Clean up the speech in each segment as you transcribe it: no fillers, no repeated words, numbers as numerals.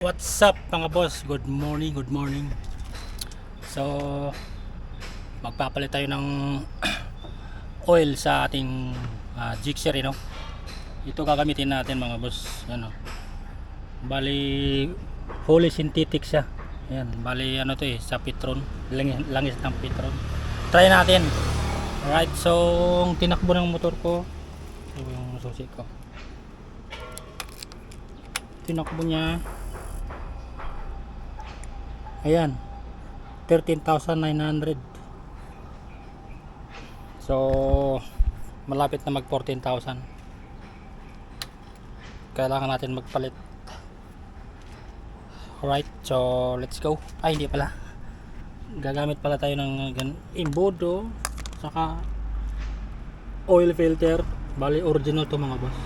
What's up mga boss? Good morning, good morning. So, magpapalit tayo ng oil sa ating Gixxer, no? Ito gagamitin natin mga boss. Yan, oh. Bali, fully synthetic siya. Yan, bali ano to sa Petron. Langis ng Petron. Try natin. Alright, so tinakbo ng motor ko. Ito yung susi ko. Tinakbo niya. Ayan, 13,900. So malapit na mag 14,000. Kailangan natin magpalit. Alright, so let's go. Ay, hindi pala, gagamit pala tayo ng imbodo saka oil filter. Bali original to mga boss.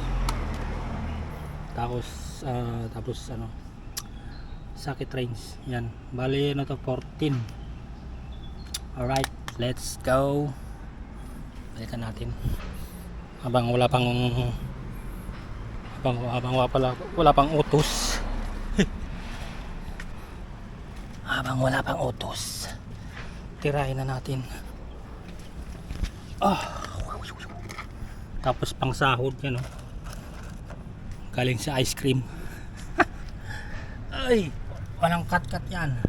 Tapos ano, socket range. Yan, bali ano to, 14. Alright, let's go. Balikan natin habang wala pang wala pang utos. Habang wala pang utos, tirahin na natin. Tapos pang sahod yan, oh. Galing sa ice cream. Ay, walang cut yan.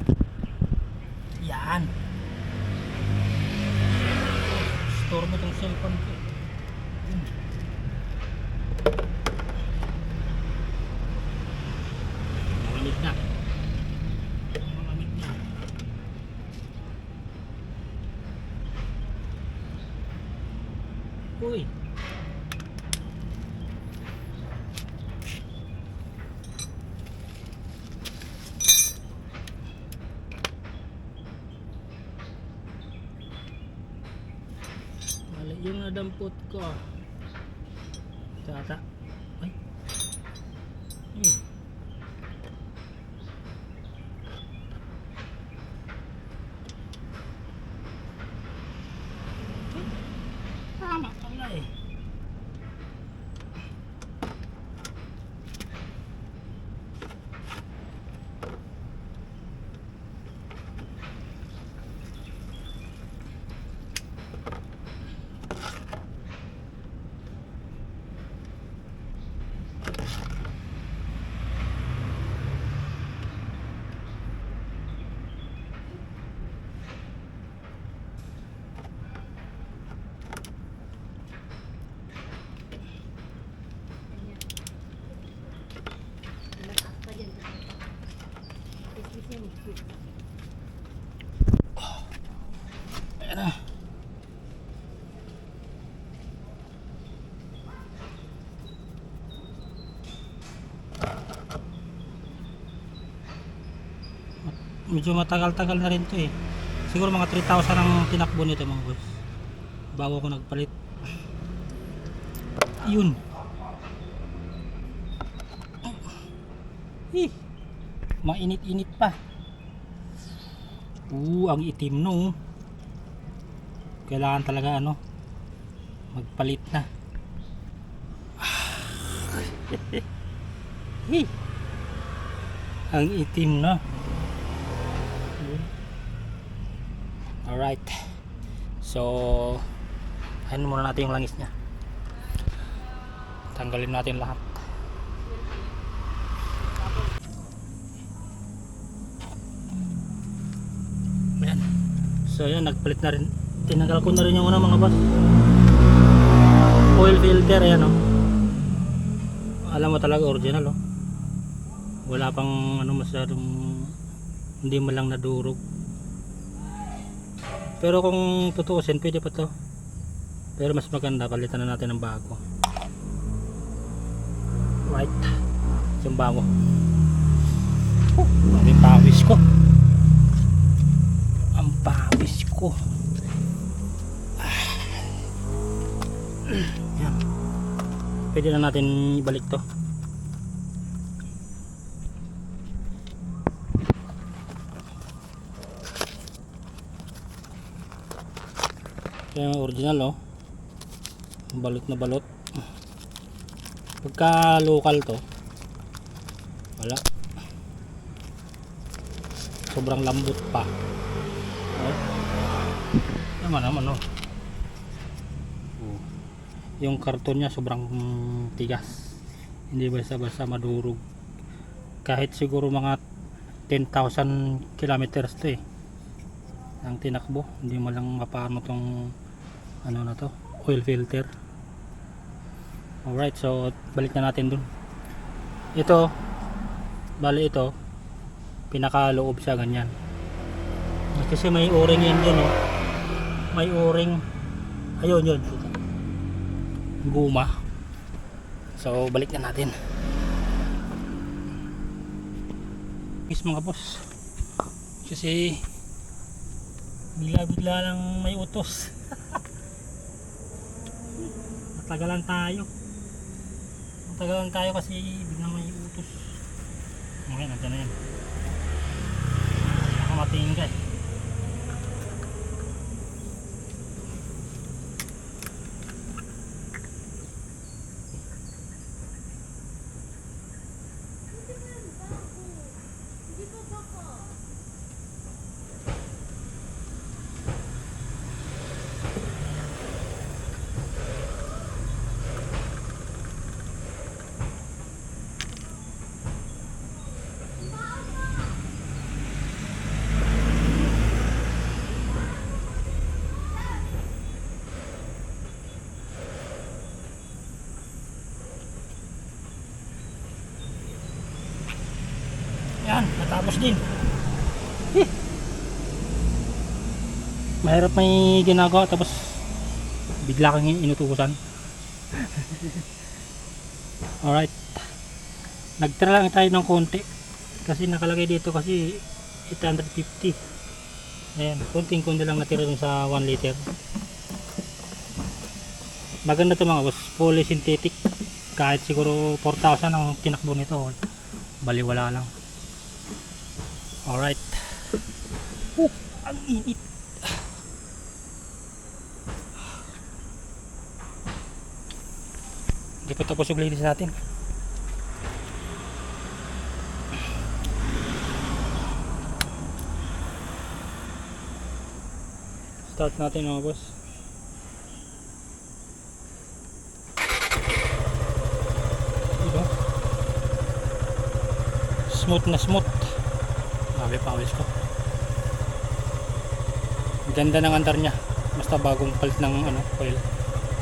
Yan. Store mo itong cellphone ko. Malamig na. Malamig na. Uy. Yung nadampot ko tata. Ay. Tama pala eh. Ayan na. Medyo matagal-tagal na rin to eh. Siguro mga 3,000 ang tinakbo nito mga boss bago ko nagpalit. Yun. Mainit-init pa. Ang itim no. Kailangan talaga ano, magpalit na. Ang itim na. Alright, so ayun muna natin yung langis nya. Tanggalin natin lahat. Ayan. So yan, nagpalit na rin. Tinanggal ko na rin yung mga boss oil filter. Ayan, oh. Alam mo talaga original, oh. Wala pang ano masyadong, hindi mo lang nadurog. Pero kung tutuusin pwede pa to, pero mas maganda palitan na natin ng bago. Right, yung bago. Ang pawis ko, ang pawis ko. Yan. Pwede na natin ibalik to. Yung original, oh. Balot na balot. Pagka local to, wala. sobrang lambot pa. Oh. Naman oh. Oh. Yung karton niya sobrang tigas, hindi basta-basta madurog. Kahit siguro mga 10,000 kilometers to ang tinakbo, hindi mo lang mapaano tong ano na to, oil filter. Alright, so balik na natin dun. Ito, bali ito, pinakaloob siya ganyan. Kasi may o-ring yan dun oh. May o-ring. Ayun yun. Guma. So balik na natin. Mga boss. Kasi bigla lang may utos. Matagalan tayo kasi biglang may utos. Okay, nandiyan na yan. Nakamatingin ka eh. Yan, natapos din. Mahirap may ginagawa tapos bigla kang inutusan. Alright, nagtira lang tayo ng konti kasi nakalagay dito kasi 850. Ayan, konting-konti lang natira dun sa 1 liter. Maganda to mga boss, fully synthetic. Kahit siguro 4,000 ang tinakbo nito, baliwala lang. Alright. Ang init. Hindi pa tapos yung linis natin. Start natin mga boss. Diba? Smooth na smooth. Grabe pawis ko. Ganda ng andar niya. Basta bagong palit ng oil.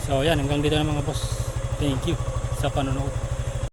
So yan, hanggang dito na mga boss. Thank you sa panonood.